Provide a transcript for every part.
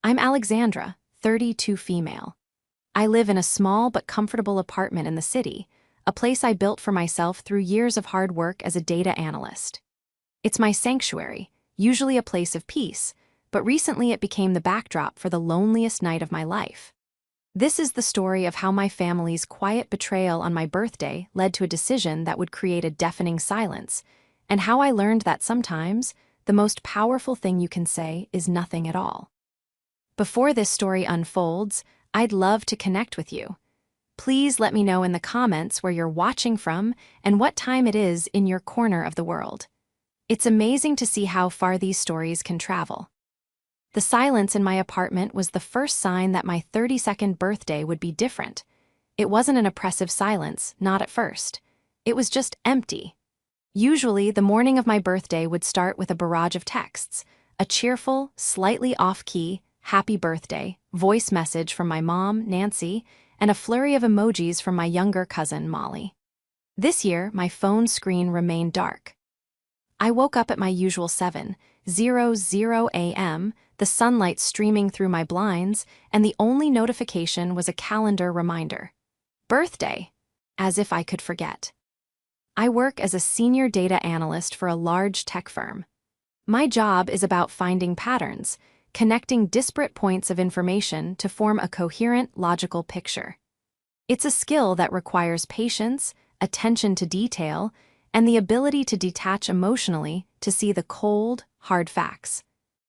I'm Alexandra, 32 female. I live in a small but comfortable apartment in the city, a place I built for myself through years of hard work as a data analyst. It's my sanctuary, usually a place of peace, but recently it became the backdrop for the loneliest night of my life. This is the story of how my family's quiet betrayal on my birthday led to a decision that would create a deafening silence, and how I learned that sometimes the most powerful thing you can say is nothing at all. Before this story unfolds, I'd love to connect with you. Please let me know in the comments where you're watching from and what time it is in your corner of the world. It's amazing to see how far these stories can travel. The silence in my apartment was the first sign that my 32nd birthday would be different. It wasn't an oppressive silence, not at first. It was just empty. Usually, the morning of my birthday would start with a barrage of texts, a cheerful, slightly off-key, happy birthday, voice message from my mom, Nancy, and a flurry of emojis from my younger cousin, Molly. This year, my phone screen remained dark. I woke up at my usual 7:00 a.m., the sunlight streaming through my blinds, and the only notification was a calendar reminder. Birthday, as if I could forget. I work as a senior data analyst for a large tech firm. My job is about finding patterns, connecting disparate points of information to form a coherent, logical picture. It's a skill that requires patience, attention to detail, and the ability to detach emotionally to see the cold, hard facts.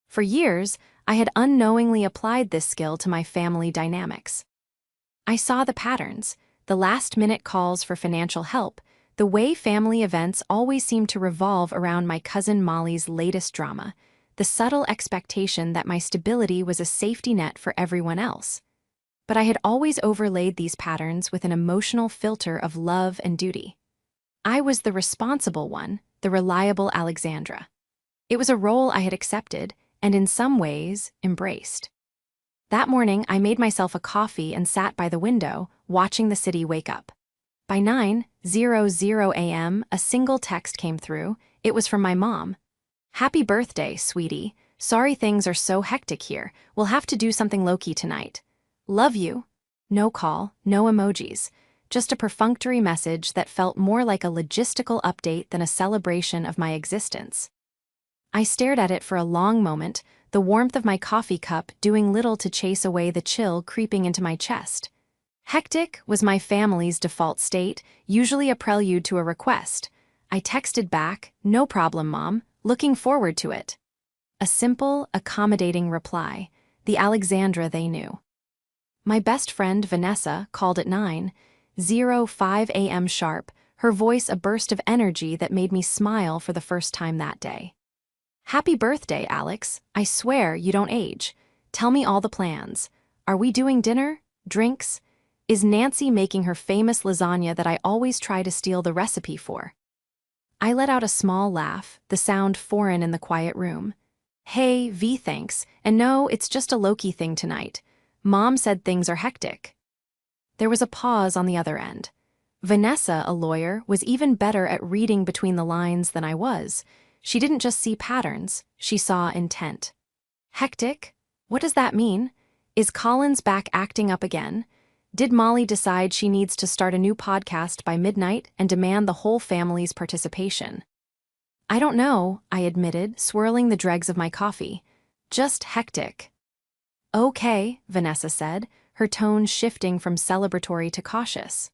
For years, I had unknowingly applied this skill to my family dynamics. I saw the patterns, the last-minute calls for financial help, the way family events always seemed to revolve around my cousin Molly's latest drama, the subtle expectation that my stability was a safety net for everyone else. But I had always overlaid these patterns with an emotional filter of love and duty. I was the responsible one, the reliable Alexandra. It was a role I had accepted, and in some ways, embraced. That morning, I made myself a coffee and sat by the window, watching the city wake up. By 9:00 a.m., a single text came through. It was from my mom. "Happy birthday, sweetie. Sorry things are so hectic here. We'll have to do something low-key tonight. Love you." No call, no emojis. Just a perfunctory message that felt more like a logistical update than a celebration of my existence. I stared at it for a long moment, the warmth of my coffee cup doing little to chase away the chill creeping into my chest. Hectic was my family's default state, usually a prelude to a request. I texted back, "No problem, Mom. Looking forward to it." A simple, accommodating reply, the Alexandra they knew. My best friend, Vanessa, called at 9:05 a.m. sharp, her voice a burst of energy that made me smile for the first time that day. "Happy birthday, Alex. I swear you don't age. Tell me all the plans. Are we doing dinner? Drinks? Is Nancy making her famous lasagna that I always try to steal the recipe for?" I let out a small laugh, the sound foreign in the quiet room. "Hey, V, thanks. And no, it's just a low-key thing tonight. Mom said things are hectic." There was a pause on the other end. Vanessa, a lawyer, was even better at reading between the lines than I was. She didn't just see patterns, she saw intent. Hectic? What does that mean? Is Collins back acting up again? Did Molly decide she needs to start a new podcast by midnight and demand the whole family's participation? "I don't know," I admitted, swirling the dregs of my coffee. "Just hectic." "Okay," Vanessa said, her tone shifting from celebratory to cautious.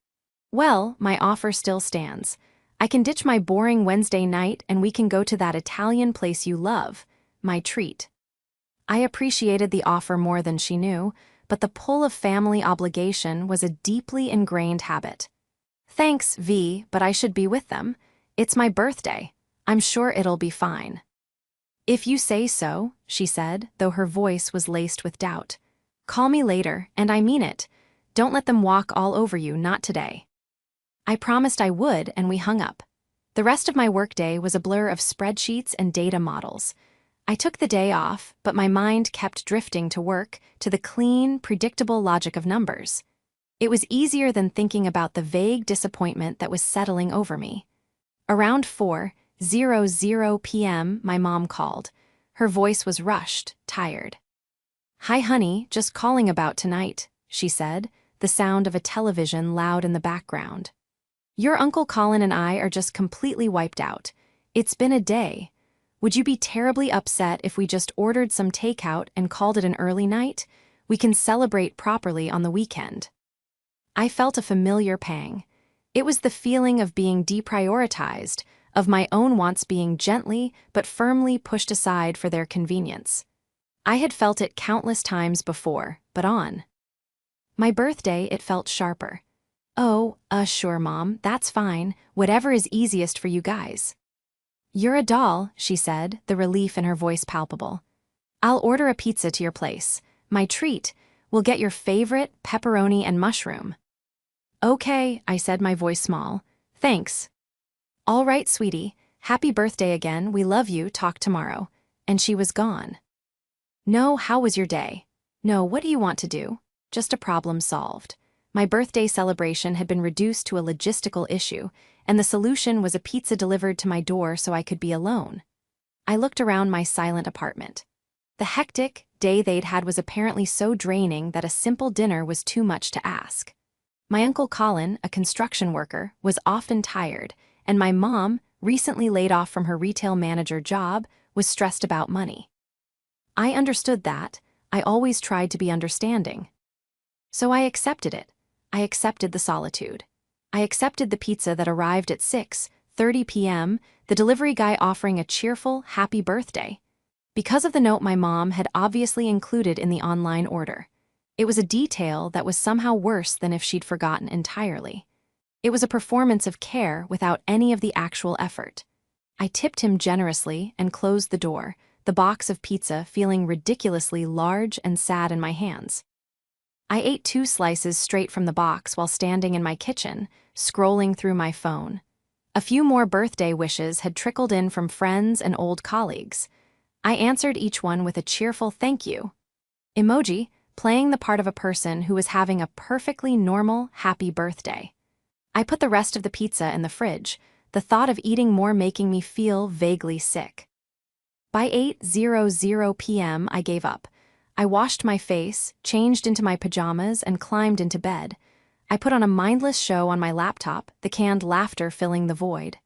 "Well, my offer still stands. I can ditch my boring Wednesday night and we can go to that Italian place you love, my treat." I appreciated the offer more than she knew, but the pull of family obligation was a deeply ingrained habit. "Thanks, V, but I should be with them. It's my birthday. I'm sure it'll be fine." "If you say so," she said, though her voice was laced with doubt. "Call me later, and I mean it. Don't let them walk all over you, not today." I promised I would, and we hung up. The rest of my workday was a blur of spreadsheets and data models. I took the day off, but my mind kept drifting to work, to the clean, predictable logic of numbers. It was easier than thinking about the vague disappointment that was settling over me. Around 4:00 p.m., my mom called. Her voice was rushed, tired. "Hi, honey, just calling about tonight," she said, the sound of a television loud in the background. "Your Uncle Colin and I are just completely wiped out. It's been a day. Would you be terribly upset if we just ordered some takeout and called it an early night? We can celebrate properly on the weekend." I felt a familiar pang. It was the feeling of being deprioritized, of my own wants being gently but firmly pushed aside for their convenience. I had felt it countless times before, but on my birthday it felt sharper. "Oh, sure, Mom, that's fine, whatever is easiest for you guys." "You're a doll," she said, the relief in her voice palpable. "I'll order a pizza to your place. My treat. We'll get your favorite pepperoni and mushroom." "Okay," I said, my voice small. "Thanks." "All right, sweetie. Happy birthday again. We love you. Talk tomorrow." And she was gone. No, how was your day? No, what do you want to do? Just a problem solved. My birthday celebration had been reduced to a logistical issue, and the solution was a pizza delivered to my door so I could be alone. I looked around my silent apartment. The hectic day they'd had was apparently so draining that a simple dinner was too much to ask. My Uncle Colin, a construction worker, was often tired, and my mom, recently laid off from her retail manager job, was stressed about money. I understood that. I always tried to be understanding. So I accepted it. I accepted the solitude. I accepted the pizza that arrived at 6:30 p.m., the delivery guy offering a cheerful, happy birthday. Because of the note my mom had obviously included in the online order. It was a detail that was somehow worse than if she'd forgotten entirely. It was a performance of care without any of the actual effort. I tipped him generously and closed the door, the box of pizza feeling ridiculously large and sad in my hands. I ate 2 slices straight from the box while standing in my kitchen, scrolling through my phone. A few more birthday wishes had trickled in from friends and old colleagues. I answered each one with a cheerful thank you emoji, playing the part of a person who was having a perfectly normal, happy birthday. I put the rest of the pizza in the fridge, the thought of eating more making me feel vaguely sick. By 8:00 p.m., I gave up. I washed my face, changed into my pajamas, and climbed into bed. I put on a mindless show on my laptop, the canned laughter filling the void.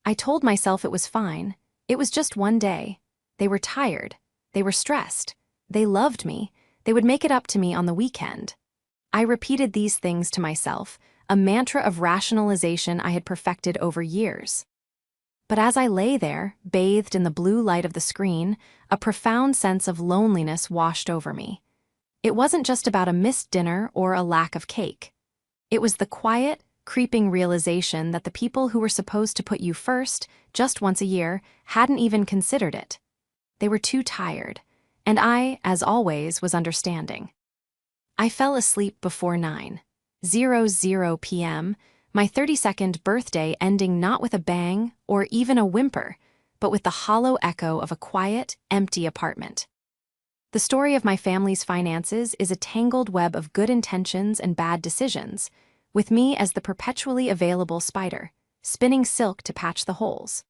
I told myself it was fine. It was just one day. They were tired. They were stressed. They loved me. They would make it up to me on the weekend. I repeated these things to myself, a mantra of rationalization I had perfected over years. But as I lay there, bathed in the blue light of the screen, a profound sense of loneliness washed over me. It wasn't just about a missed dinner or a lack of cake. It was the quiet, creeping realization that the people who were supposed to put you first, just once a year, hadn't even considered it. They were too tired, and I, as always, was understanding. I fell asleep before 9:00 p.m., my 32nd birthday ending not with a bang or even a whimper, but with the hollow echo of a quiet, empty apartment. The story of my family's finances is a tangled web of good intentions and bad decisions, with me as the perpetually available spider, spinning silk to patch the holes.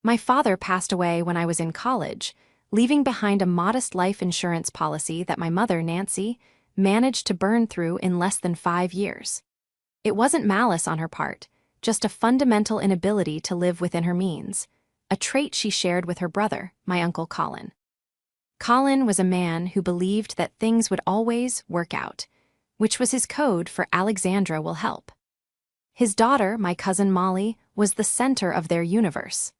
My father passed away when I was in college, leaving behind a modest life insurance policy that my mother, Nancy, managed to burn through in less than 5 years. It wasn't malice on her part, just a fundamental inability to live within her means, a trait she shared with her brother, my Uncle Colin. Colin was a man who believed that things would always work out, which was his code for Alexandra will help. His daughter, my cousin Molly, was the center of their universe.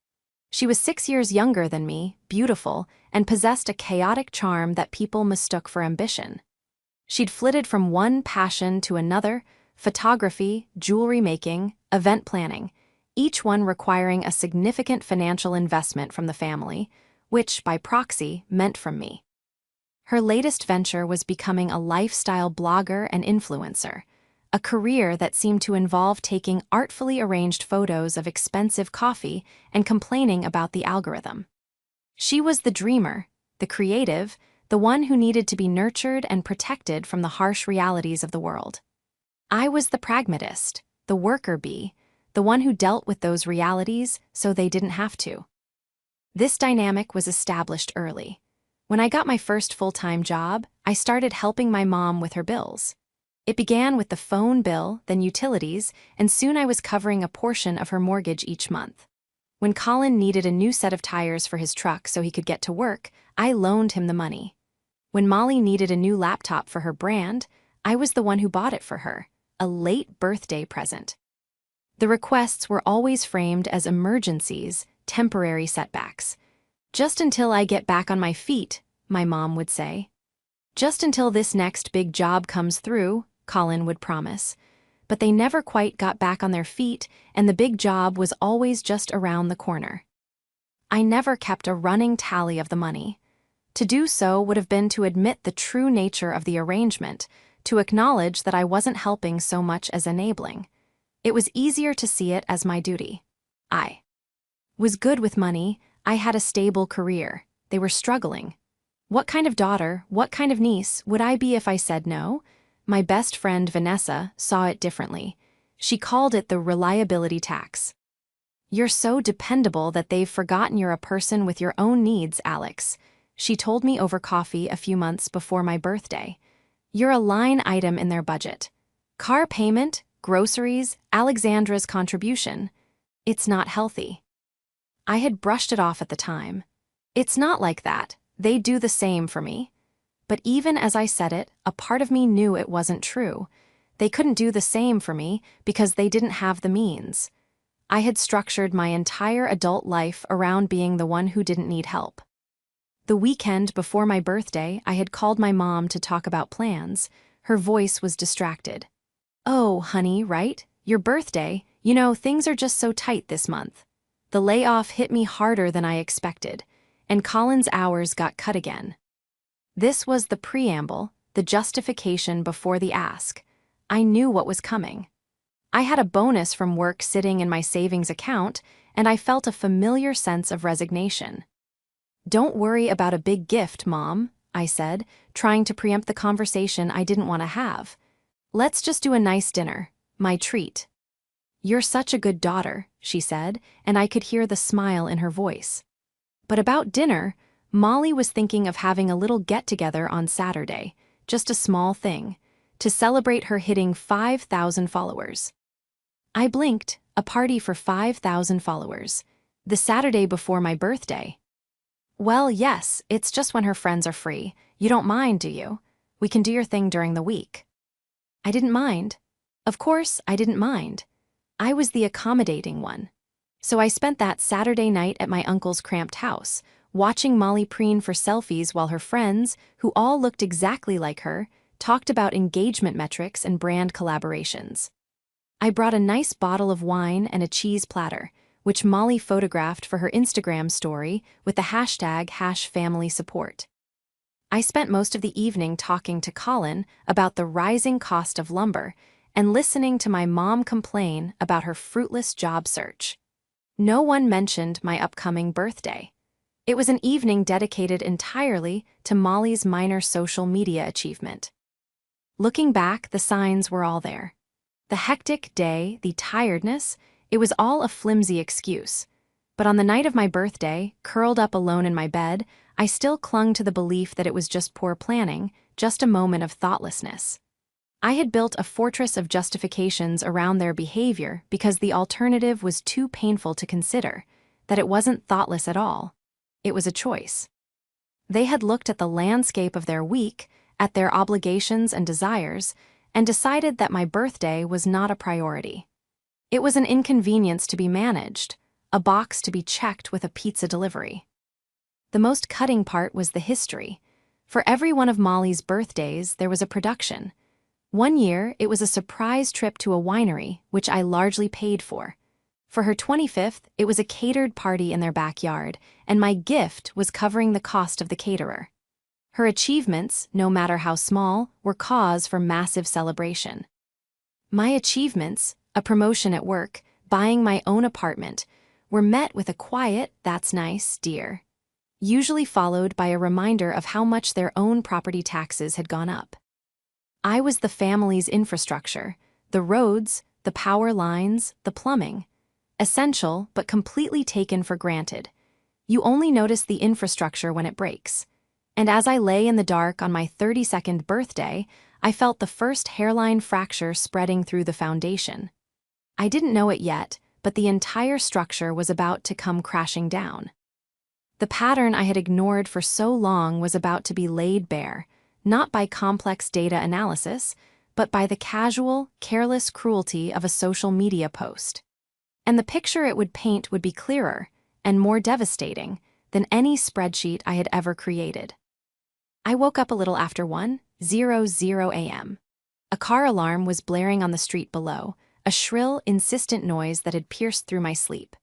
She was 6 years younger than me, beautiful, and possessed a chaotic charm that people mistook for ambition. She'd flitted from one passion to another, photography, jewelry making, event planning, each one requiring a significant financial investment from the family, which, by proxy, meant from me. Her latest venture was becoming a lifestyle blogger and influencer, a career that seemed to involve taking artfully arranged photos of expensive coffee and complaining about the algorithm. She was the dreamer, the creative, the one who needed to be nurtured and protected from the harsh realities of the world. I was the pragmatist, the worker bee, the one who dealt with those realities so they didn't have to. This dynamic was established early. When I got my first full-time job, I started helping my mom with her bills. It began with the phone bill, then utilities, and soon I was covering a portion of her mortgage each month. When Colin needed a new set of tires for his truck so he could get to work, I loaned him the money. When Molly needed a new laptop for her brand, I was the one who bought it for her, a late birthday present. The requests were always framed as emergencies, temporary setbacks. "Just until I get back on my feet," my mom would say. "Just until this next big job comes through," Colin would promise. But they never quite got back on their feet, and the big job was always just around the corner. I never kept a running tally of the money. To do so would have been to admit the true nature of the arrangement, to acknowledge that I wasn't helping so much as enabling. It was easier to see it as my duty. I was good with money. I had a stable career. They were struggling. What kind of daughter, what kind of niece would I be if I said no? My best friend Vanessa saw it differently. She called it the reliability tax. "You're so dependable that they've forgotten you're a person with your own needs, Alex," she told me over coffee a few months before my birthday. "You're a line item in their budget. Car payment, groceries, Alexandra's contribution. It's not healthy." I had brushed it off at the time. "It's not like that. They do the same for me." But even as I said it, a part of me knew it wasn't true. They couldn't do the same for me because they didn't have the means. I had structured my entire adult life around being the one who didn't need help. The weekend before my birthday, I had called my mom to talk about plans. Her voice was distracted. "Oh, honey, right? Your birthday. You know, things are just so tight this month. The layoff hit me harder than I expected, and Colin's hours got cut again." This was the preamble, the justification before the ask. I knew what was coming. I had a bonus from work sitting in my savings account, and I felt a familiar sense of resignation. "Don't worry about a big gift, Mom," I said, trying to preempt the conversation I didn't want to have. "Let's just do a nice dinner, my treat." "You're such a good daughter," she said, and I could hear the smile in her voice. But about dinner, Molly was thinking of having a little get-together on Saturday, just a small thing, to celebrate her hitting 5,000 followers. I blinked. A party for 5,000 followers. The Saturday before my birthday. "Well, yes, it's just when her friends are free. You don't mind, do you? We can do your thing during the week." I didn't mind. Of course, I didn't mind. I was the accommodating one. So I spent that Saturday night at my uncle's cramped house, watching Molly preen for selfies while her friends, who all looked exactly like her, talked about engagement metrics and brand collaborations. I brought a nice bottle of wine and a cheese platter, which Molly photographed for her Instagram story with the hashtag #FamilySupport. I spent most of the evening talking to Colin about the rising cost of lumber and listening to my mom complain about her fruitless job search. No one mentioned my upcoming birthday. It was an evening dedicated entirely to Molly's minor social media achievement. Looking back, the signs were all there. The hectic day, the tiredness, it was all a flimsy excuse. But on the night of my birthday, curled up alone in my bed, I still clung to the belief that it was just poor planning, just a moment of thoughtlessness. I had built a fortress of justifications around their behavior because the alternative was too painful to consider, that it wasn't thoughtless at all. It was a choice. They had looked at the landscape of their week, at their obligations and desires, and decided that my birthday was not a priority. It was an inconvenience to be managed, a box to be checked with a pizza delivery. The most cutting part was the history. For every one of Molly's birthdays, there was a production. One year, it was a surprise trip to a winery, which I largely paid for. For her 25th, it was a catered party in their backyard, and my gift was covering the cost of the caterer. Her achievements, no matter how small, were cause for massive celebration. My achievements, a promotion at work, buying my own apartment, were met with a quiet, "That's nice, dear," usually followed by a reminder of how much their own property taxes had gone up. I was the family's infrastructure, the roads, the power lines, the plumbing. Essential, but completely taken for granted. You only notice the infrastructure when it breaks. And as I lay in the dark on my 32nd birthday, I felt the first hairline fracture spreading through the foundation. I didn't know it yet, but the entire structure was about to come crashing down. The pattern I had ignored for so long was about to be laid bare, not by complex data analysis, but by the casual, careless cruelty of a social media post. And the picture it would paint would be clearer and more devastating than any spreadsheet I had ever created. I woke up a little after 1:00 a.m. A car alarm was blaring on the street below, a shrill, insistent noise that had pierced through my sleep.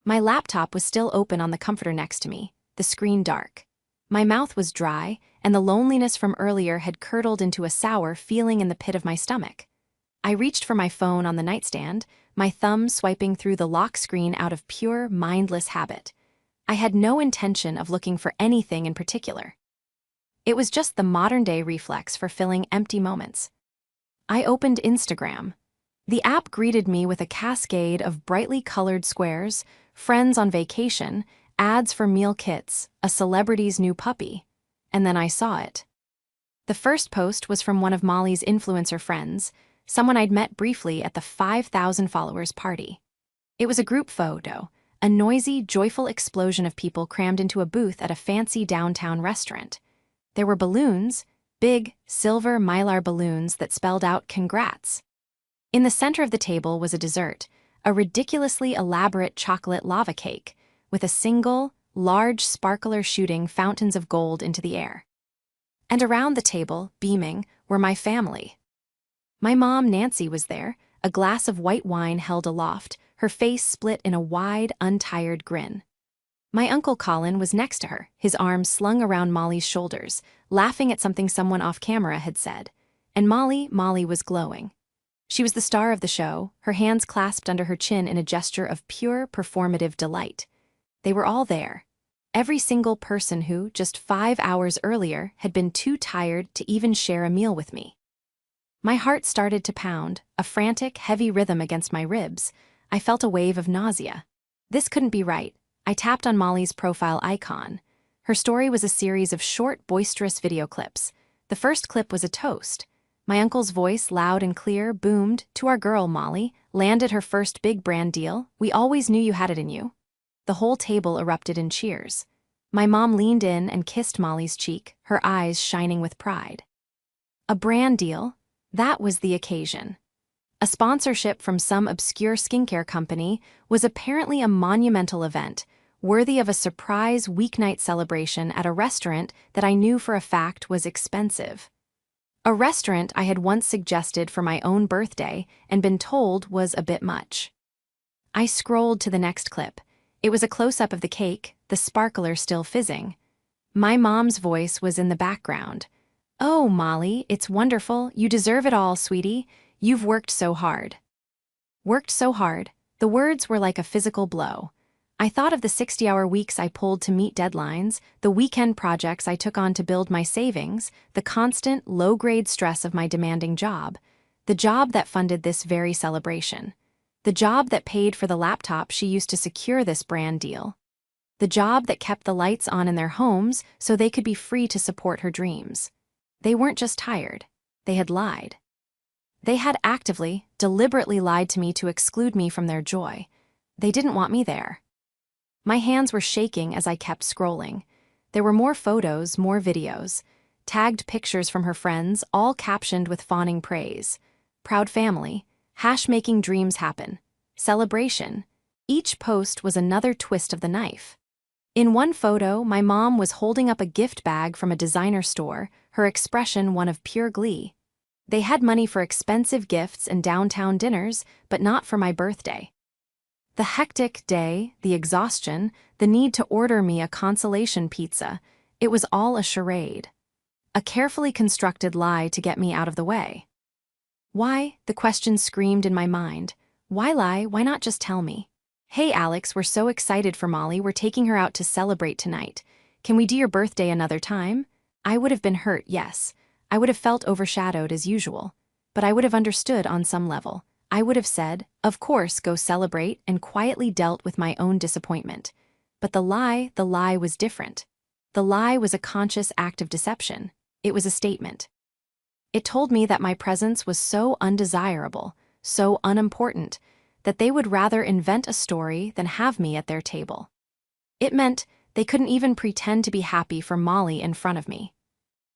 My laptop was still open on the comforter next to me, the screen dark. My mouth was dry, and the loneliness from earlier had curdled into a sour feeling in the pit of my stomach. I reached for my phone on the nightstand, my thumb swiping through the lock screen out of pure, mindless habit. I had no intention of looking for anything in particular. It was just the modern-day reflex for filling empty moments. I opened Instagram. The app greeted me with a cascade of brightly colored squares, friends on vacation, ads for meal kits, a celebrity's new puppy, and then I saw it. The first post was from one of Molly's influencer friends, someone I'd met briefly at the 5,000 followers party. It was a group photo, a noisy, joyful explosion of people crammed into a booth at a fancy downtown restaurant. There were balloons, big, silver mylar balloons that spelled out "Congrats." In the center of the table was a dessert, a ridiculously elaborate chocolate lava cake, with a single, large sparkler shooting fountains of gold into the air. And around the table, beaming, were my family. My mom, Nancy, was there, a glass of white wine held aloft, her face split in a wide, untired grin. My Uncle Colin was next to her, his arms slung around Molly's shoulders, laughing at something someone off camera had said. And Molly was glowing. She was the star of the show, her hands clasped under her chin in a gesture of pure, performative delight. They were all there. Every single person who, just 5 hours earlier, had been too tired to even share a meal with me. My heart started to pound, a frantic, heavy rhythm against my ribs. I felt a wave of nausea. This couldn't be right. I tapped on Molly's profile icon. Her story was a series of short, boisterous video clips. The first clip was a toast. My uncle's voice, loud and clear, boomed, "To our girl, Molly, landed her first big brand deal. We always knew you had it in you." The whole table erupted in cheers. My mom leaned in and kissed Molly's cheek, her eyes shining with pride. A brand deal? That was the occasion. A sponsorship from some obscure skincare company was apparently a monumental event, worthy of a surprise weeknight celebration at a restaurant that I knew for a fact was expensive. A restaurant I had once suggested for my own birthday and been told was a bit much. I scrolled to the next clip. It was a close-up of the cake, the sparkler still fizzing. My mom's voice was in the background. "Oh, Molly, it's wonderful. You deserve it all, sweetie. You've worked so hard." Worked so hard. The words were like a physical blow. I thought of the 60-hour weeks I pulled to meet deadlines, the weekend projects I took on to build my savings, the constant, low-grade stress of my demanding job, the job that funded this very celebration, the job that paid for the laptop she used to secure this brand deal, the job that kept the lights on in their homes so they could be free to support her dreams. They weren't just tired. They had lied. They had actively, deliberately lied to me to exclude me from their joy. They didn't want me there. My hands were shaking as I kept scrolling. There were more photos, more videos, tagged pictures from her friends, all captioned with fawning praise. Proud family, making dreams happen, celebration. Each post was another twist of the knife. In one photo, my mom was holding up a gift bag from a designer store, her expression one of pure glee. They had money for expensive gifts and downtown dinners, but not for my birthday. The hectic day, the exhaustion, the need to order me a consolation pizza, it was all a charade. A carefully constructed lie to get me out of the way. Why? The question screamed in my mind. Why lie? Why not just tell me? "Hey Alex, we're so excited for Molly, we're taking her out to celebrate tonight. Can we do your birthday another time?" I would have been hurt, yes. I would have felt overshadowed as usual. But I would have understood on some level. I would have said, of course, go celebrate, and quietly dealt with my own disappointment. But the lie was different. The lie was a conscious act of deception. It was a statement. It told me that my presence was so undesirable, so unimportant, that they would rather invent a story than have me at their table. It meant they couldn't even pretend to be happy for Molly in front of me.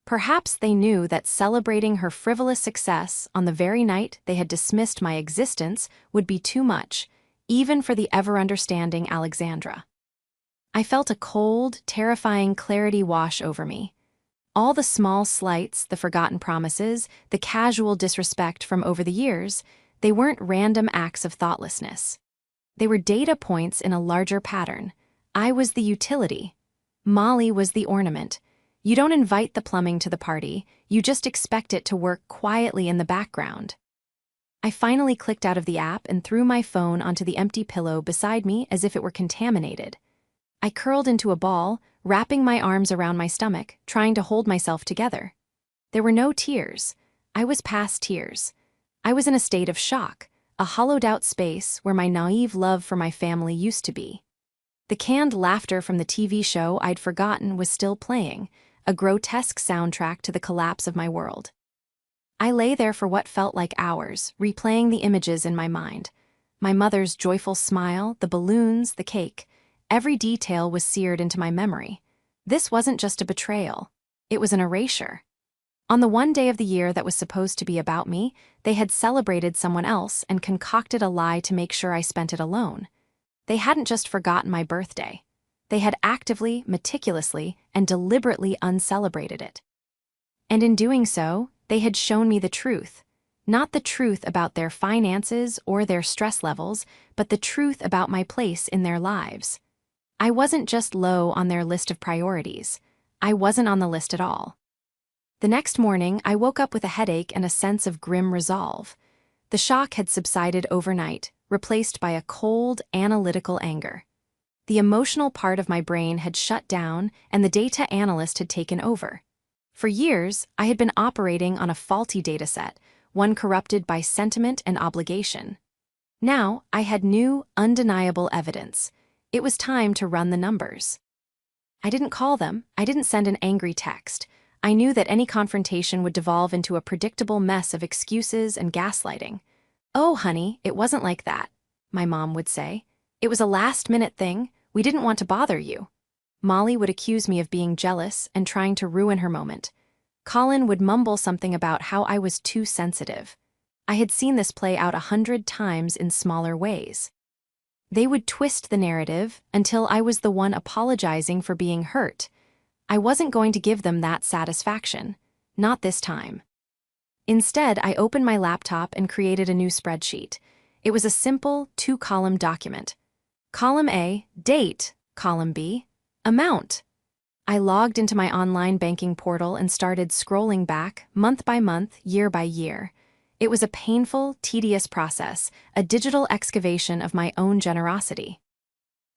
Perhaps they knew that celebrating her frivolous success on the very night they had dismissed my existence would be too much, even for the ever-understanding Alexandra. I felt a cold, terrifying clarity wash over me. All the small slights, the forgotten promises, the casual disrespect from over the years, they weren't random acts of thoughtlessness. They were data points in a larger pattern. I was the utility. Molly was the ornament. You don't invite the plumbing to the party, you just expect it to work quietly in the background. I finally clicked out of the app and threw my phone onto the empty pillow beside me as if it were contaminated. I curled into a ball, wrapping my arms around my stomach, trying to hold myself together. There were no tears. I was past tears. I was in a state of shock, a hollowed-out space where my naive love for my family used to be. The canned laughter from the TV show I'd forgotten was still playing, a grotesque soundtrack to the collapse of my world. I lay there for what felt like hours, replaying the images in my mind. My mother's joyful smile, the balloons, the cake. Every detail was seared into my memory. This wasn't just a betrayal. It was an erasure. On the one day of the year that was supposed to be about me, they had celebrated someone else and concocted a lie to make sure I spent it alone. They hadn't just forgotten my birthday. They had actively, meticulously, and deliberately uncelebrated it. And in doing so, they had shown me the truth. Not the truth about their finances or their stress levels, but the truth about my place in their lives. I wasn't just low on their list of priorities. I wasn't on the list at all. The next morning, I woke up with a headache and a sense of grim resolve. The shock had subsided overnight, replaced by a cold, analytical anger. The emotional part of my brain had shut down and the data analyst had taken over. For years, I had been operating on a faulty dataset, one corrupted by sentiment and obligation. Now, I had new, undeniable evidence. It was time to run the numbers. I didn't call them, I didn't send an angry text. I knew that any confrontation would devolve into a predictable mess of excuses and gaslighting. "Oh, honey, it wasn't like that," my mom would say. "It was a last-minute thing. We didn't want to bother you." Molly would accuse me of being jealous and trying to ruin her moment. Colin would mumble something about how I was too sensitive. I had seen this play out 100 times in smaller ways. They would twist the narrative until I was the one apologizing for being hurt. I wasn't going to give them that satisfaction. Not this time. Instead, I opened my laptop and created a new spreadsheet. It was a simple 2-column document. Column A, date. Column B, amount. I logged into my online banking portal and started scrolling back, month by month, year by year. It was a painful, tedious process, a digital excavation of my own generosity.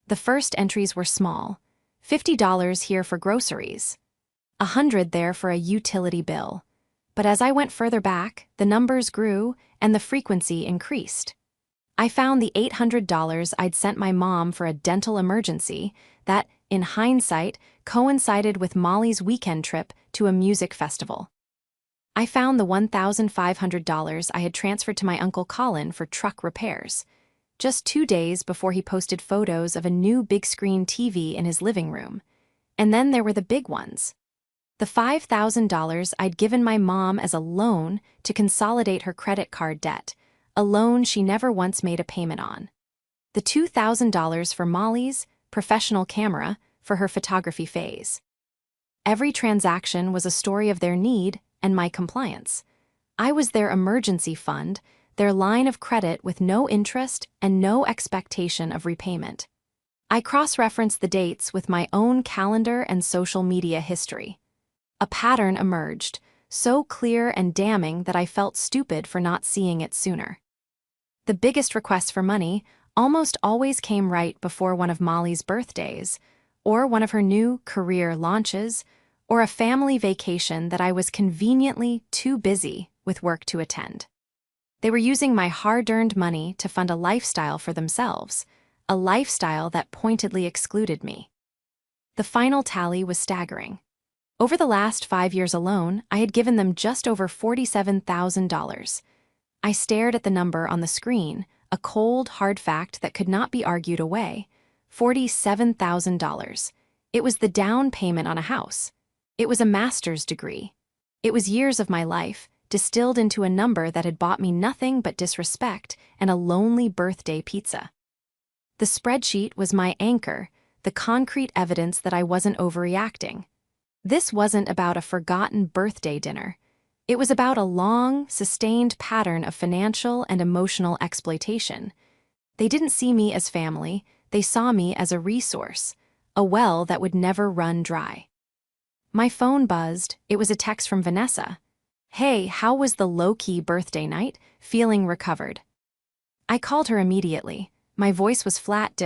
The first entries were small. $50 here for groceries. $100 there for a utility bill. But as I went further back, the numbers grew and the frequency increased. I found the $800 I'd sent my mom for a dental emergency that, in hindsight, coincided with Molly's weekend trip to a music festival. I found the $1,500 I had transferred to my Uncle Colin for truck repairs, just 2 days before he posted photos of a new big-screen TV in his living room. And then there were the big ones. The $5,000 I'd given my mom as a loan to consolidate her credit card debt, a loan she never once made a payment on. The $2,000 for Molly's professional camera for her photography phase. Every transaction was a story of their need and my compliance. I was their emergency fund, their line of credit with no interest and no expectation of repayment. I cross-referenced the dates with my own calendar and social media history. A pattern emerged, so clear and damning that I felt stupid for not seeing it sooner. The biggest requests for money almost always came right before one of Molly's birthdays, or one of her new career launches, or a family vacation that I was conveniently too busy with work to attend. They were using my hard-earned money to fund a lifestyle for themselves, a lifestyle that pointedly excluded me. The final tally was staggering. Over the last 5 years alone, I had given them just over $47,000. I stared at the number on the screen, a cold, hard fact that could not be argued away. $47,000. It was the down payment on a house. It was a master's degree. It was years of my life, distilled into a number that had bought me nothing but disrespect and a lonely birthday pizza. The spreadsheet was my anchor, the concrete evidence that I wasn't overreacting. This wasn't about a forgotten birthday dinner. It was about a long, sustained pattern of financial and emotional exploitation. They didn't see me as family, they saw me as a resource, a well that would never run dry. My phone buzzed. It was a text from Vanessa. "Hey, how was the low-key birthday night? Feeling recovered?" I called her immediately. My voice was flat,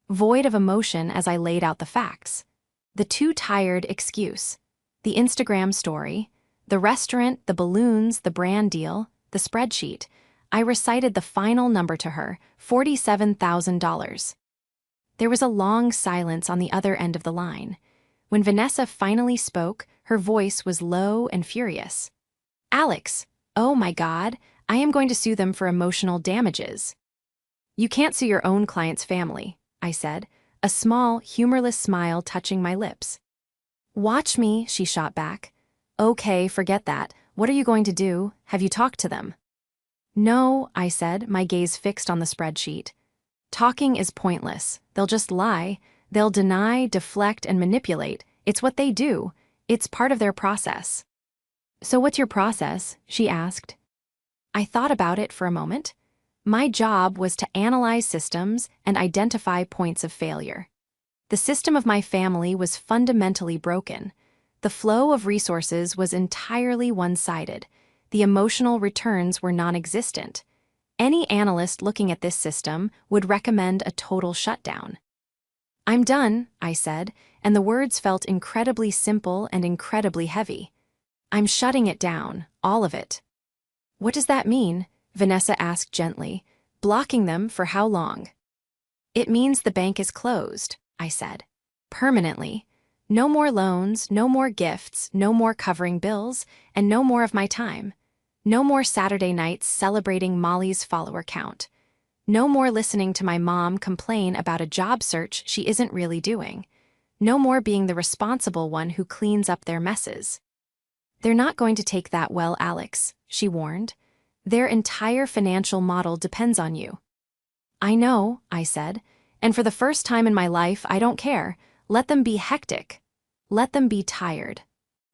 void of emotion as I laid out the facts. The too tired excuse. The Instagram story. The restaurant, the balloons, the brand deal, the spreadsheet. I recited the final number to her, $47,000. There was a long silence on the other end of the line. When Vanessa finally spoke, her voice was low and furious. "Alex, oh my God, I am going to sue them for emotional damages." "You can't sue your own client's family," I said, a small, humorless smile touching my lips. "Watch me," she shot back. "Okay, forget that. What are you going to do? Have you talked to them?" "No," I said, my gaze fixed on the spreadsheet. "Talking is pointless. They'll just lie. They'll deny, deflect, and manipulate. It's what they do. It's part of their process." "So what's your process?" she asked. I thought about it for a moment. My job was to analyze systems and identify points of failure. The system of my family was fundamentally broken. The flow of resources was entirely one-sided. The emotional returns were non-existent. Any analyst looking at this system would recommend a total shutdown. "I'm done," I said, and the words felt incredibly simple and incredibly heavy. "I'm shutting it down, all of it." "What does that mean?" Vanessa asked gently. "Blocking them for how long?" "It means the bank is closed," I said. "Permanently. No more loans, no more gifts, no more covering bills, and no more of my time. No more Saturday nights celebrating Molly's follower count. No more listening to my mom complain about a job search she isn't really doing. No more being the responsible one who cleans up their messes." "They're not going to take that well, Alex," she warned. "Their entire financial model depends on you." "I know," I said, "and for the first time in my life, I don't care. Let them be hectic. Let them be tired.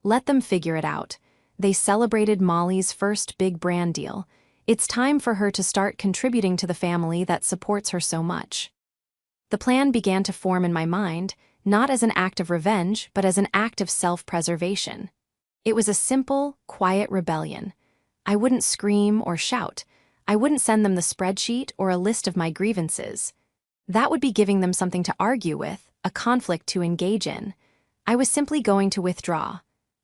Let them figure it out." They celebrated Molly's first big brand deal. It's time for her to start contributing to the family that supports her so much. The plan began to form in my mind, not as an act of revenge, but as an act of self-preservation. It was a simple, quiet rebellion. I wouldn't scream or shout. I wouldn't send them the spreadsheet or a list of my grievances. That would be giving them something to argue with, a conflict to engage in. I was simply going to withdraw.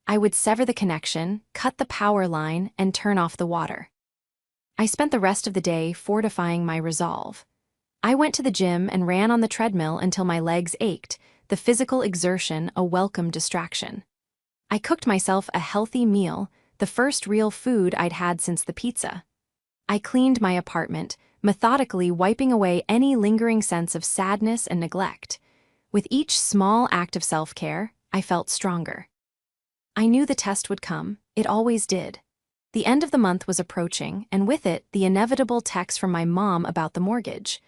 I would sever the connection, cut the power line, and turn off the water. I spent the rest of the day fortifying my resolve. I went to the gym and ran on the treadmill until my legs ached, the physical exertion a welcome distraction. I cooked myself a healthy meal, the first real food I'd had since the pizza. I cleaned my apartment, methodically wiping away any lingering sense of sadness and neglect. With each small act of self-care, I felt stronger. I knew the test would come. It always did. The end of the month was approaching, and with it, the inevitable text from my mom about the mortgage.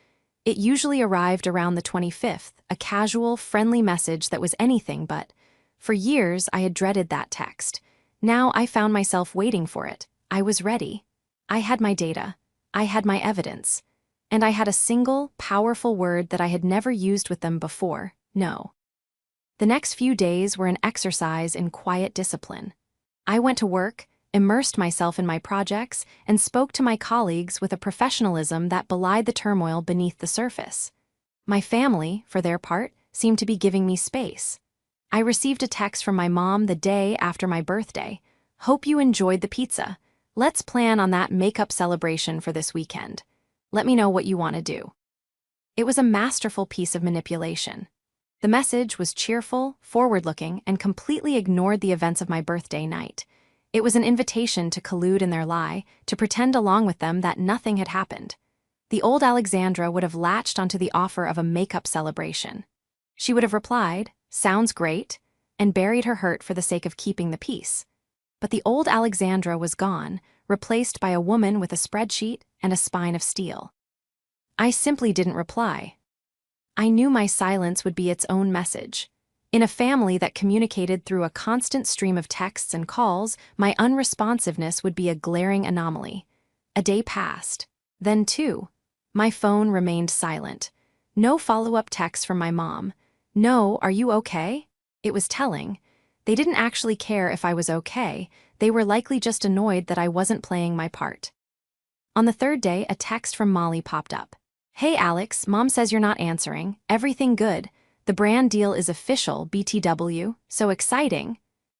It usually arrived around the 25th, a casual, friendly message that was anything but. For years, I had dreaded that text. Now I found myself waiting for it. I was ready. I had my data. I had my evidence. And I had a single, powerful word that I had never used with them before: no. The next few days were an exercise in quiet discipline. I went to work, immersed myself in my projects, and spoke to my colleagues with a professionalism that belied the turmoil beneath the surface. My family, for their part, seemed to be giving me space. I received a text from my mom the day after my birthday. "Hope you enjoyed the pizza. Let's plan on that makeup celebration for this weekend. Let me know what you want to do." It was a masterful piece of manipulation. The message was cheerful, forward-looking, and completely ignored the events of my birthday night. It was an invitation to collude in their lie, to pretend along with them that nothing had happened. The old Alexandra would have latched onto the offer of a makeup celebration. She would have replied, "Sounds great," and buried her hurt for the sake of keeping the peace. But the old Alexandra was gone, replaced by a woman with a spreadsheet and a spine of steel. I simply didn't reply. I knew my silence would be its own message. In a family that communicated through a constant stream of texts and calls, my unresponsiveness would be a glaring anomaly. A day passed. Then two. My phone remained silent. No follow-up texts from my mom. No, "Are you okay?" It was telling. They didn't actually care if I was okay. They were likely just annoyed that I wasn't playing my part. On the third day, a text from Molly popped up. "Hey Alex, Mom says you're not answering. Everything good? The brand deal is official, BTW. So exciting."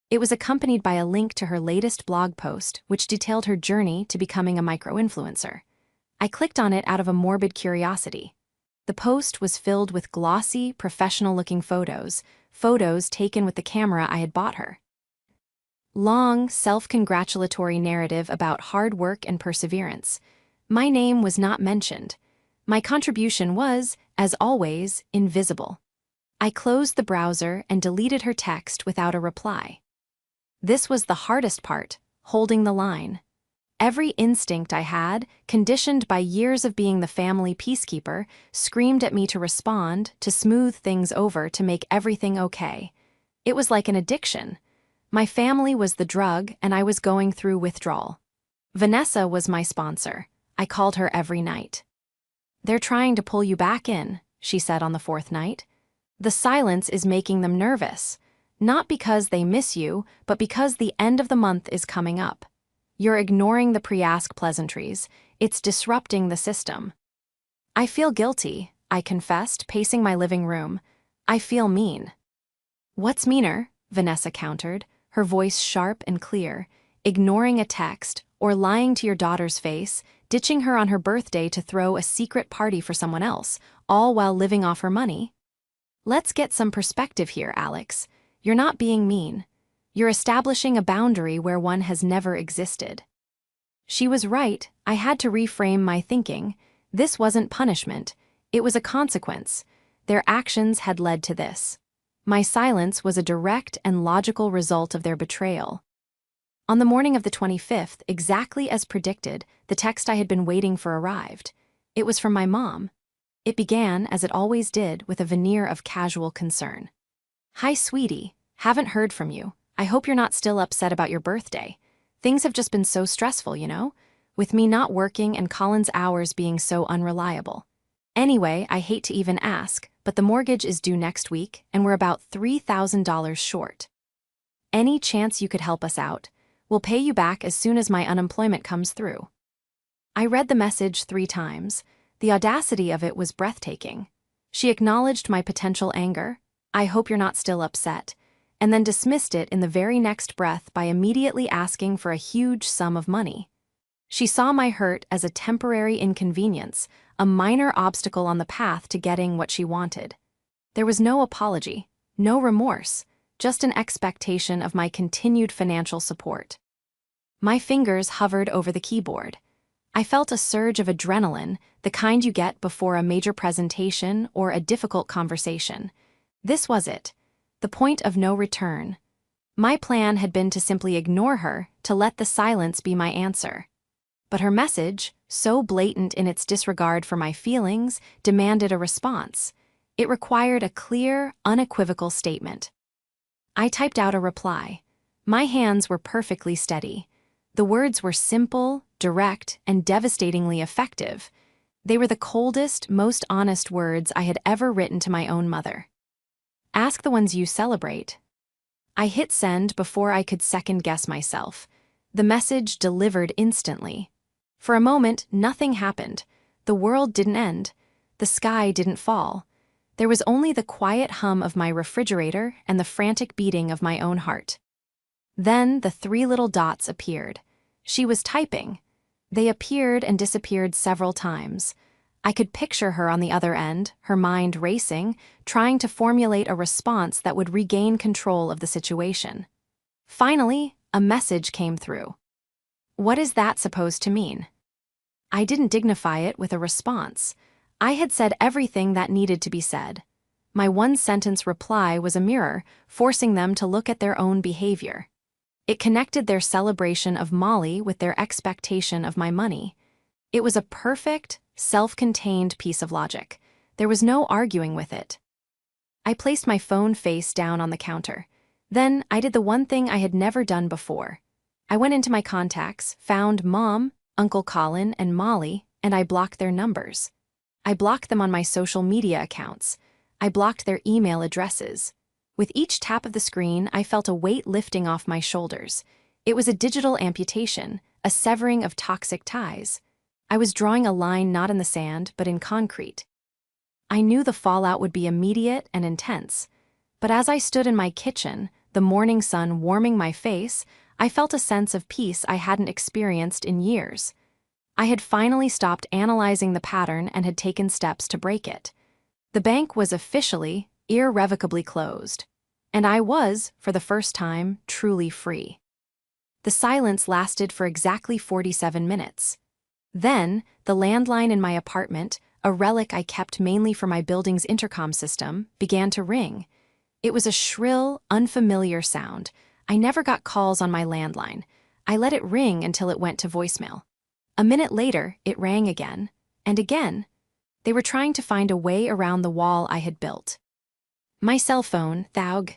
It was accompanied by a link to her latest blog post, which detailed her journey to becoming a micro-influencer. I clicked on it out of a morbid curiosity. The post was filled with glossy, professional-looking photos taken with the camera I had bought her. Long, self-congratulatory narrative about hard work and perseverance. My name was not mentioned. My contribution was, as always, invisible. I closed the browser and deleted her text without a reply. This was the hardest part, holding the line. Every instinct I had, conditioned by years of being the family peacekeeper, screamed at me to respond, to smooth things over, to make everything okay. It was like an addiction. My family was the drug, and I was going through withdrawal. Vanessa was my sponsor. I called her every night. "They're trying to pull you back in," she said on the fourth night. "The silence is making them nervous. Not because they miss you, but because the end of the month is coming up. You're ignoring the pre-ask pleasantries. It's disrupting the system." "I feel guilty," I confessed, pacing my living room. "I feel mean." "What's meaner?" Vanessa countered, her voice sharp and clear. "Ignoring a text, or lying to your daughter's face, ditching her on her birthday to throw a secret party for someone else, all while living off her money? Let's get some perspective here, Alex. You're not being mean. You're establishing a boundary where one has never existed." She was right. I had to reframe my thinking. This wasn't punishment. It was a consequence. Their actions had led to this. My silence was a direct and logical result of their betrayal. On the morning of the 25th, exactly as predicted, the text I had been waiting for arrived. It was from my mom. It began, as it always did, with a veneer of casual concern. "Hi, sweetie. Haven't heard from you. I hope you're not still upset about your birthday. Things have just been so stressful, you know, with me not working and Colin's hours being so unreliable. Anyway, I hate to even ask, but the mortgage is due next week, and we're about $3,000 short. Any chance you could help us out? We'll pay you back as soon as my unemployment comes through." I read the message 3 times. The audacity of it was breathtaking. She acknowledged my potential anger. "I hope you're not still upset," and then dismissed it in the very next breath by immediately asking for a huge sum of money. She saw my hurt as a temporary inconvenience, a minor obstacle on the path to getting what she wanted. There was no apology, no remorse, just an expectation of my continued financial support. My fingers hovered over the keyboard. I felt a surge of adrenaline, the kind you get before a major presentation or a difficult conversation. This was it, the point of no return. My plan had been to simply ignore her, to let the silence be my answer. But her message, so blatant in its disregard for my feelings, demanded a response. It required a clear, unequivocal statement. I typed out a reply. My hands were perfectly steady. The words were simple, direct, and devastatingly effective. They were the coldest, most honest words I had ever written to my own mother. "Ask the ones you celebrate." I hit send before I could second-guess myself. The message delivered instantly. For a moment, nothing happened. The world didn't end. The sky didn't fall. There was only the quiet hum of my refrigerator and the frantic beating of my own heart. Then the 3 little dots appeared. She was typing. They appeared and disappeared several times. I could picture her on the other end, her mind racing, trying to formulate a response that would regain control of the situation. Finally, a message came through. What is that supposed to mean? I didn't dignify it with a response. I had said everything that needed to be said. My one-sentence reply was a mirror, forcing them to look at their own behavior. It connected their celebration of Molly with their expectation of my money. It was a perfect, self-contained piece of logic. There was no arguing with it. I placed my phone face down on the counter. Then I did the one thing I had never done before. I went into my contacts, found Mom, Uncle Colin, and Molly, and I blocked their numbers. I blocked them on my social media accounts. I blocked their email addresses. With each tap of the screen, I felt a weight lifting off my shoulders. It was a digital amputation, a severing of toxic ties. I was drawing a line not in the sand, but in concrete. I knew the fallout would be immediate and intense. But as I stood in my kitchen, the morning sun warming my face, I felt a sense of peace I hadn't experienced in years. I had finally stopped analyzing the pattern and had taken steps to break it. The bank was officially, irrevocably closed. And I was, for the first time, truly free. The silence lasted for exactly 47 minutes. Then, the landline in my apartment, a relic I kept mainly for my building's intercom system, began to ring. It was a shrill, unfamiliar sound. I never got calls on my landline. I let it ring until it went to voicemail. A minute later, it rang again, and again. They were trying to find a way around the wall I had built. My cell phone, Thaug.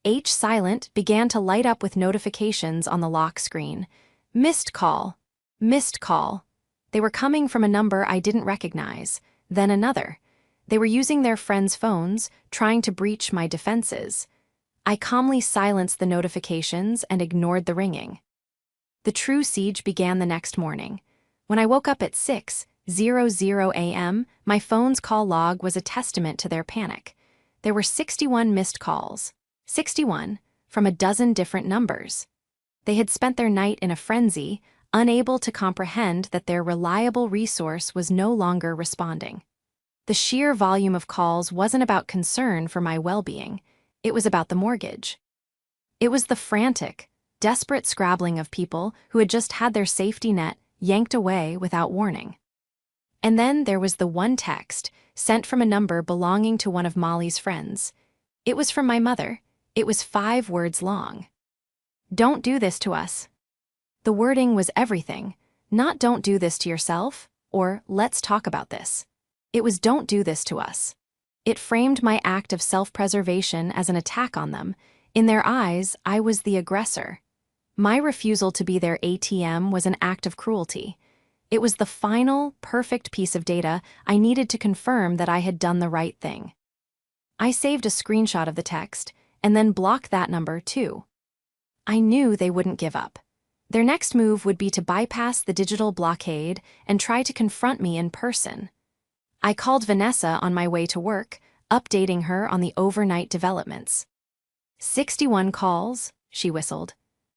H silent, began to light up with notifications on the lock screen. Missed call. Missed call. They were coming from a number I didn't recognize, then another. They were using their friends' phones, trying to breach my defenses. I calmly silenced the notifications and ignored the ringing. The true siege began the next morning. When I woke up at 6:00 a.m., my phone's call log was a testament to their panic. There were 61 missed calls. 61, from a dozen different numbers. They had spent their night in a frenzy, unable to comprehend that their reliable resource was no longer responding. The sheer volume of calls wasn't about concern for my well-being. It was about the mortgage. It was the frantic, desperate scrabbling of people who had just had their safety net yanked away without warning. And then there was the one text, sent from a number belonging to one of Molly's friends. It was from my mother. It was 5 words long. Don't do this to us. The wording was everything, not don't do this to yourself, or let's talk about this. It was don't do this to us. It framed my act of self-preservation as an attack on them. In their eyes, I was the aggressor. My refusal to be their ATM was an act of cruelty. It was the final, perfect piece of data I needed to confirm that I had done the right thing. I saved a screenshot of the text, and then blocked that number too. I knew they wouldn't give up. Their next move would be to bypass the digital blockade and try to confront me in person. I called Vanessa on my way to work, updating her on the overnight developments. 61 calls, she whistled.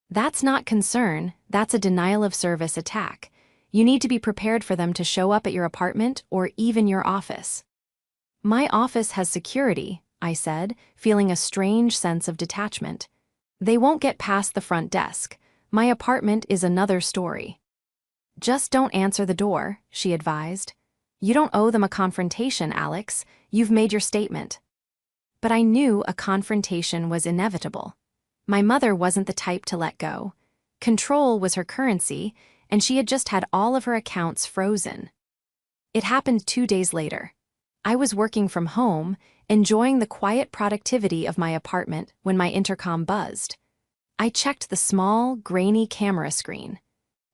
That's not concern, that's a denial of service attack. You need to be prepared for them to show up at your apartment or even your office. My office has security, I said, feeling a strange sense of detachment. They won't get past the front desk. My apartment is another story. Just don't answer the door, she advised. You don't owe them a confrontation, Alex. You've made your statement. But I knew a confrontation was inevitable. My mother wasn't the type to let go. Control was her currency, and she had just had all of her accounts frozen. It happened 2 days later. I was working from home, enjoying the quiet productivity of my apartment when my intercom buzzed. I checked the small, grainy camera screen.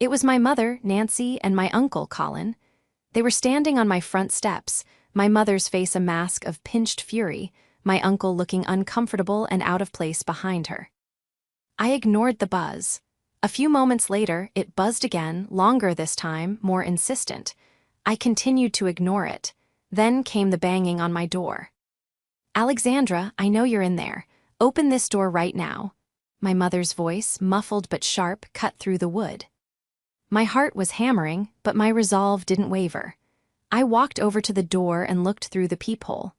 It was my mother, Nancy, and my uncle, Colin. They were standing on my front steps, my mother's face a mask of pinched fury, my uncle looking uncomfortable and out of place behind her. I ignored the buzz. A few moments later, it buzzed again, longer this time, more insistent. I continued to ignore it. Then came the banging on my door. Alexandra, I know you're in there. Open this door right now. My mother's voice, muffled but sharp, cut through the wood. My heart was hammering, but my resolve didn't waver. I walked over to the door and looked through the peephole.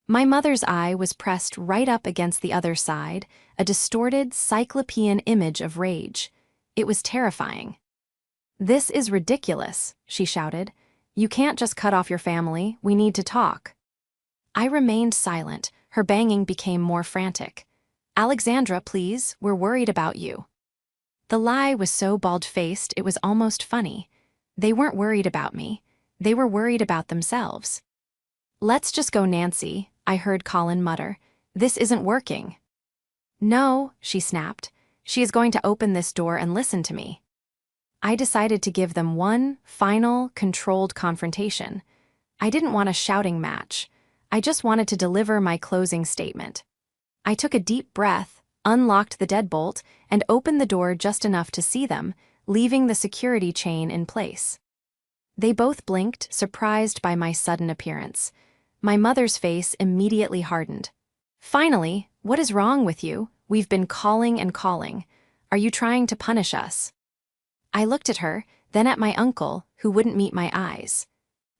My mother's eye was pressed right up against the other side, a distorted, cyclopean image of rage. It was terrifying. "This is ridiculous," she shouted. "You can't just cut off your family, we need to talk." I remained silent, her banging became more frantic. "Alexandra, please, we're worried about you." The lie was so bald-faced it was almost funny. They weren't worried about me. They were worried about themselves. "Let's just go, Nancy," I heard Colin mutter. "This isn't working." "No," she snapped. "She is going to open this door and listen to me." I decided to give them one final, controlled confrontation. I didn't want a shouting match. I just wanted to deliver my closing statement. I took a deep breath, unlocked the deadbolt, and opened the door just enough to see them, leaving the security chain in place. They both blinked, surprised by my sudden appearance. My mother's face immediately hardened. "Finally, what is wrong with you? We've been calling and calling. Are you trying to punish us?" I looked at her, then at my uncle, who wouldn't meet my eyes.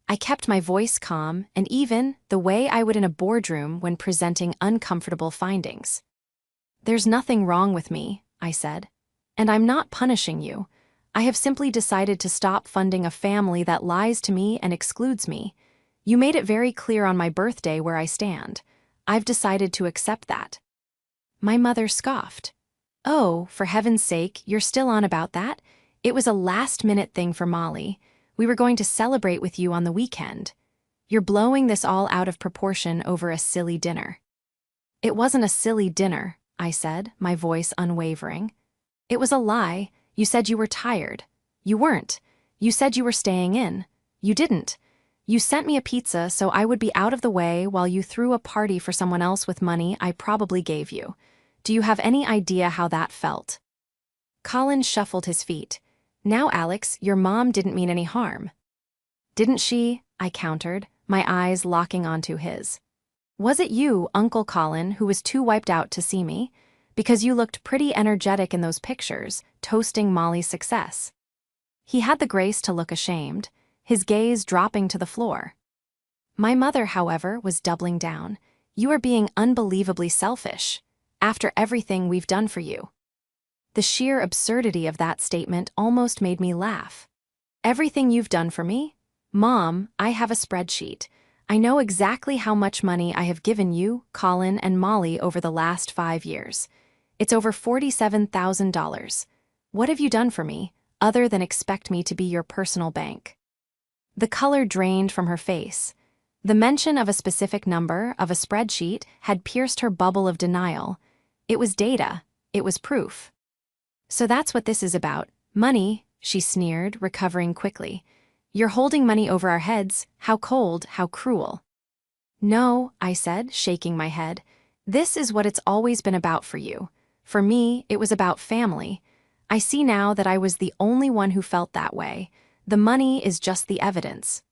I kept my voice calm and even the way I would in a boardroom when presenting uncomfortable findings. "There's nothing wrong with me," I said. "And I'm not punishing you. I have simply decided to stop funding a family that lies to me and excludes me. You made it very clear on my birthday where I stand. I've decided to accept that." My mother scoffed. "Oh, for heaven's sake, you're still on about that? It was a last-minute thing for Molly. We were going to celebrate with you on the weekend. You're blowing this all out of proportion over a silly dinner." "It wasn't a silly dinner," I said, my voice unwavering. "It was a lie. You said you were tired. You weren't. You said you were staying in. You didn't. You sent me a pizza so I would be out of the way while you threw a party for someone else with money I probably gave you. Do you have any idea how that felt?" Colin shuffled his feet. "Now, Alex, your mom didn't mean any harm." "Didn't she?" I countered, my eyes locking onto his. "Was it you, Uncle Colin, who was too wiped out to see me? Because you looked pretty energetic in those pictures, toasting Molly's success." He had the grace to look ashamed, his gaze dropping to the floor. My mother, however, was doubling down. "You are being unbelievably selfish. After everything we've done for you." The sheer absurdity of that statement almost made me laugh. "Everything you've done for me? Mom, I have a spreadsheet. I know exactly how much money I have given you, Colin, and Molly over the last 5 years. It's over $47,000. What have you done for me, other than expect me to be your personal bank?" The color drained from her face. The mention of a specific number, of a spreadsheet, had pierced her bubble of denial. It was data. It was proof. "So that's what this is about. Money," she sneered, recovering quickly. "You're holding money over our heads. How cold, how cruel." "No," I said, shaking my head. "This is what it's always been about for you. For me, it was about family. I see now that I was the only one who felt that way. The money is just the evidence.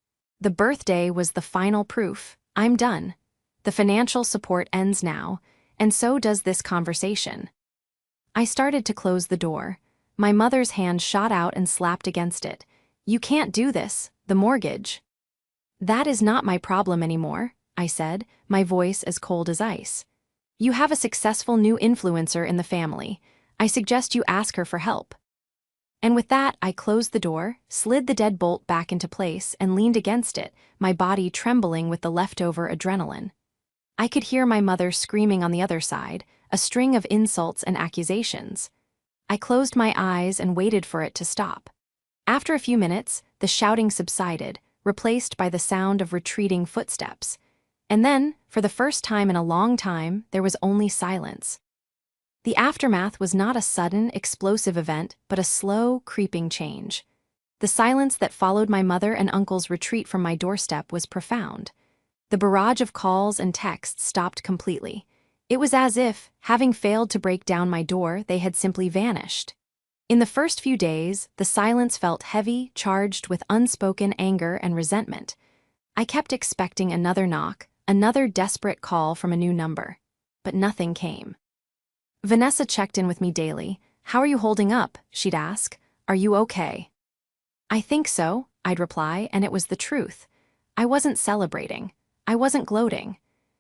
The birthday was the final proof. I'm done. The financial support ends now, and so does this conversation." I started to close the door. My mother's hand shot out and slapped against it. "You can't do this, the mortgage." "That is not my problem anymore," I said, my voice as cold as ice. "You have a successful new influencer in the family. I suggest you ask her for help." And with that, I closed the door, slid the deadbolt back into place, and leaned against it, my body trembling with the leftover adrenaline. I could hear my mother screaming on the other side, a string of insults and accusations. I closed my eyes and waited for it to stop. After a few minutes, the shouting subsided, replaced by the sound of retreating footsteps. And then, for the first time in a long time, there was only silence. The aftermath was not a sudden, explosive event, but a slow, creeping change. The silence that followed my mother and uncle's retreat from my doorstep was profound. The barrage of calls and texts stopped completely. It was as if, having failed to break down my door, they had simply vanished. In the first few days, the silence felt heavy, charged with unspoken anger and resentment. I kept expecting another knock, another desperate call from a new number. But nothing came. Vanessa checked in with me daily. "How are you holding up?" she'd ask. "Are you okay?" "I think so," I'd reply, and it was the truth. I wasn't celebrating. I wasn't gloating.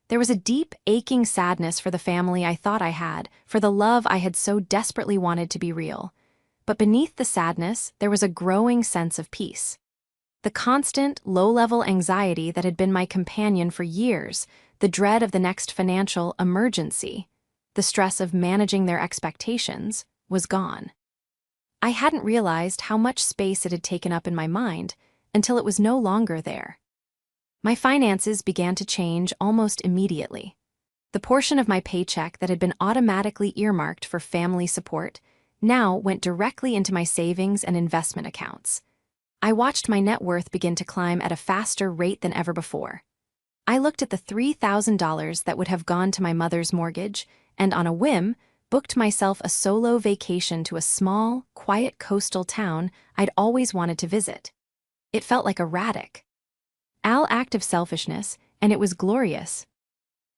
There was a deep, aching sadness for the family I thought I had, for the love I had so desperately wanted to be real. But beneath the sadness, there was a growing sense of peace. The constant, low-level anxiety that had been my companion for years, the dread of the next financial emergency, the stress of managing their expectations, was gone. I hadn't realized how much space it had taken up in my mind until it was no longer there. My finances began to change almost immediately. The portion of my paycheck that had been automatically earmarked for family support now went directly into my savings and investment accounts. I watched my net worth begin to climb at a faster rate than ever before. I looked at the $3,000 that would have gone to my mother's mortgage and, on a whim, booked myself a solo vacation to a small, quiet coastal town I'd always wanted to visit. It felt like a radical act of selfishness, and it was glorious.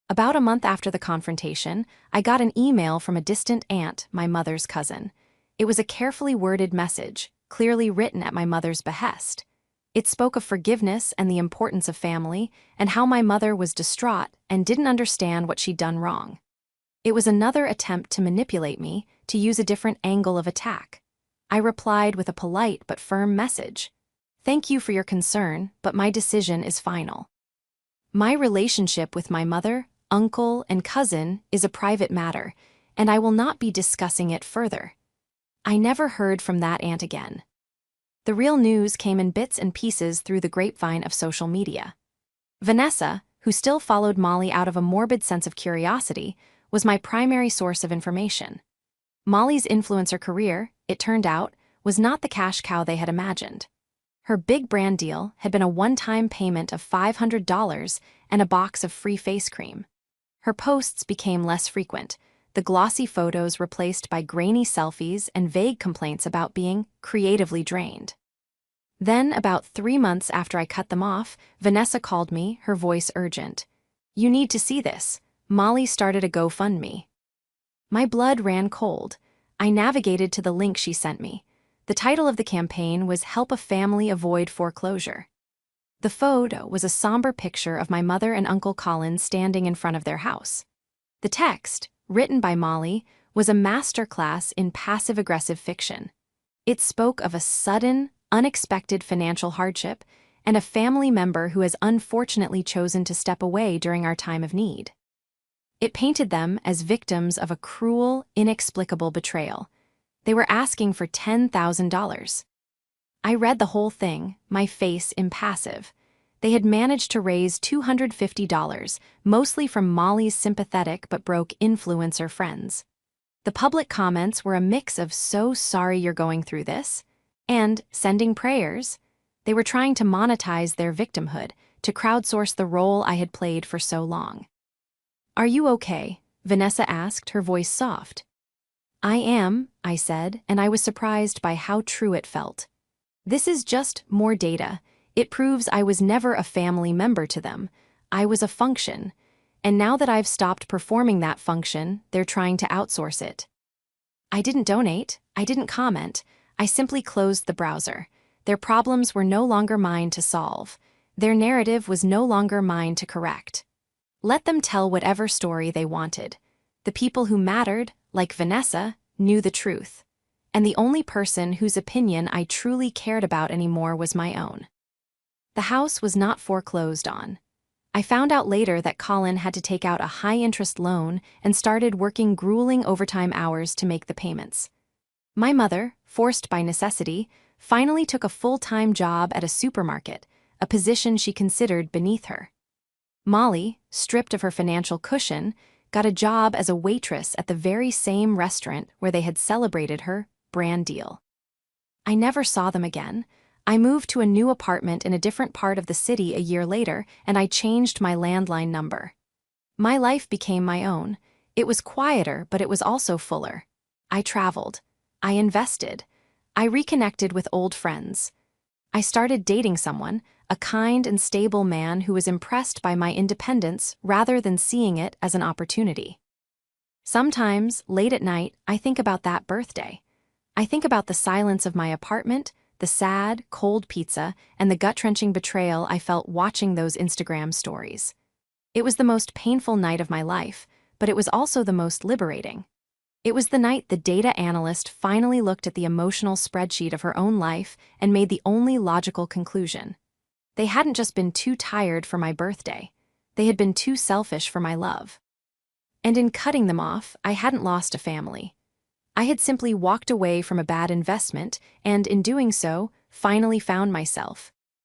About a month after the confrontation, I got an email from a distant aunt, my mother's cousin. It was a carefully worded message, clearly written at my mother's behest. It spoke of forgiveness and the importance of family, and how my mother was distraught and didn't understand what she'd done wrong. It was another attempt to manipulate me, to use a different angle of attack. I replied with a polite but firm message. "Thank you for your concern, but my decision is final. My relationship with my mother, uncle, and cousin is a private matter, and I will not be discussing it further." I never heard from that aunt again. The real news came in bits and pieces through the grapevine of social media. Vanessa, who still followed Molly out of a morbid sense of curiosity, was my primary source of information. Molly's influencer career, it turned out, was not the cash cow they had imagined. Her big brand deal had been a one-time payment of $500 and a box of free face cream. Her posts became less frequent, the glossy photos replaced by grainy selfies and vague complaints about being creatively drained. Then, about 3 months after I cut them off, Vanessa called me, her voice urgent. "You need to see this. Molly started a GoFundMe." My blood ran cold. I navigated to the link she sent me. The title of the campaign was "Help a Family Avoid Foreclosure." The photo was a somber picture of my mother and Uncle Colin standing in front of their house. The text, written by Molly, was a masterclass in passive-aggressive fiction. It spoke of a sudden, unexpected financial hardship and a family member who has unfortunately chosen to step away during our time of need. It painted them as victims of a cruel, inexplicable betrayal. They were asking for $10,000. I read the whole thing, my face impassive. They had managed to raise $250, mostly from Molly's sympathetic but broke influencer friends. The public comments were a mix of "so sorry you're going through this" and "sending prayers." They were trying to monetize their victimhood, to crowdsource the role I had played for so long. "Are you okay?" Vanessa asked, her voice soft. "I am," I said, and I was surprised by how true it felt. "This is just more data. It proves I was never a family member to them. I was a function. And now that I've stopped performing that function, they're trying to outsource it." I didn't donate. I didn't comment. I simply closed the browser. Their problems were no longer mine to solve. Their narrative was no longer mine to correct. Let them tell whatever story they wanted. The people who mattered, like Vanessa, knew the truth. And the only person whose opinion I truly cared about anymore was my own. The house was not foreclosed on. I found out later that Colin had to take out a high-interest loan and started working grueling overtime hours to make the payments. My mother, forced by necessity, finally took a full-time job at a supermarket, a position she considered beneath her. Molly, stripped of her financial cushion, got a job as a waitress at the very same restaurant where they had celebrated her brand deal. I never saw them again. I moved to a new apartment in a different part of the city a year later, and I changed my landline number. My life became my own. It was quieter, but it was also fuller. I traveled. I invested. I reconnected with old friends. I started dating someone, a kind and stable man who was impressed by my independence rather than seeing it as an opportunity. Sometimes, late at night, I think about that birthday. I think about the silence of my apartment, the sad, cold pizza, and the gut-wrenching betrayal I felt watching those Instagram stories. It was the most painful night of my life, but it was also the most liberating. It was the night the data analyst finally looked at the emotional spreadsheet of her own life and made the only logical conclusion. They hadn't just been too tired for my birthday. They had been too selfish for my love. And in cutting them off, I hadn't lost a family. I had simply walked away from a bad investment and, in doing so, finally found myself.